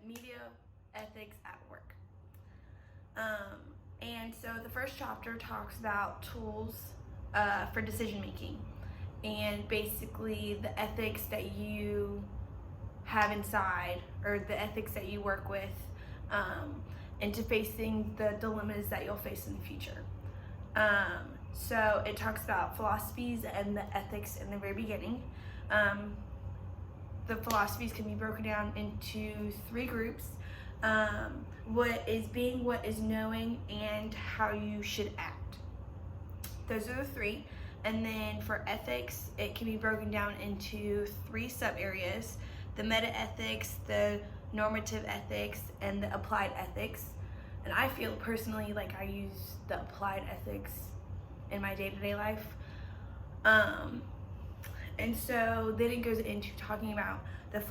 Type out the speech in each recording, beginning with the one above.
media ethics at work. And so the first chapter talks about tools for decision making, and basically the ethics that you have inside, or the ethics that you work with, into facing the dilemmas that you'll face in the future. So it talks about philosophies and the ethics in the very beginning. The philosophies can be broken down into 3 groups. What is being, what is knowing, and how you should act. Those are the 3. And then for ethics, it can be broken down into 3 sub areas: the meta ethics, the normative ethics, and the applied ethics. And I feel personally like I use the applied ethics in my day-to-day life. And so then it goes into talking about the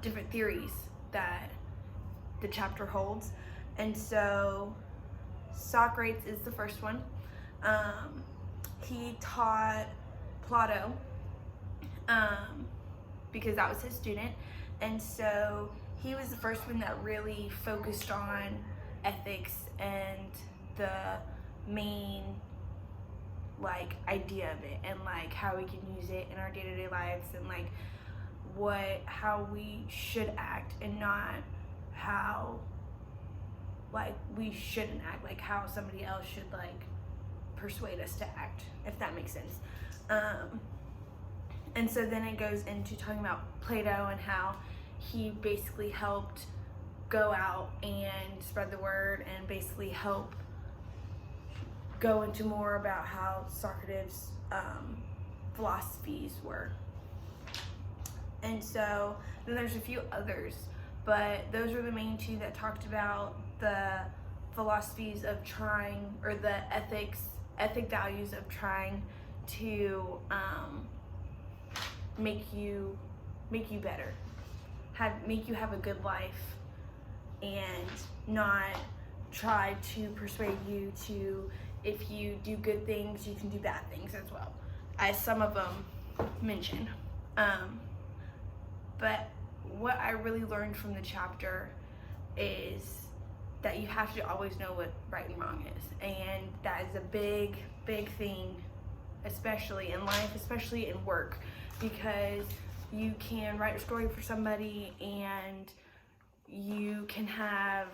different theories that the chapter holds. And so Socrates is the first one. He taught Plato because that was his student. And so he was the first one that really focused on ethics and the main idea of it, and how we can use it in our day-to-day lives, and how we should act, and not how we shouldn't act, how somebody else should persuade us to act, if that makes sense. And so then it goes into talking about Plato and how he basically helped go out and spread the word, and basically help go into more about how Socrates' philosophies were. And so then there's a few others, but those were the main 2 that talked about the philosophies of trying, or the ethic values of trying to make you better, make you have a good life, and not try to persuade you to, if you do good things, you can do bad things as well, as some of them mention. But what I really learned from the chapter is that you have to always know what right and wrong is. And that is a big, big thing, especially in life, especially in work, because you can write a story for somebody and you can have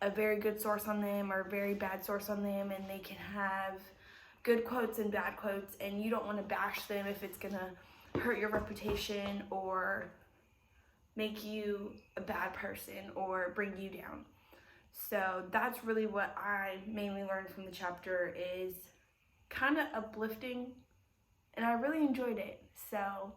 a very good source on them or a very bad source on them, and they can have good quotes and bad quotes, and you don't want to bash them if it's gonna hurt your reputation or make you a bad person or bring you down. So that's really what I mainly learned from the chapter, is kind of uplifting, and I really enjoyed it. So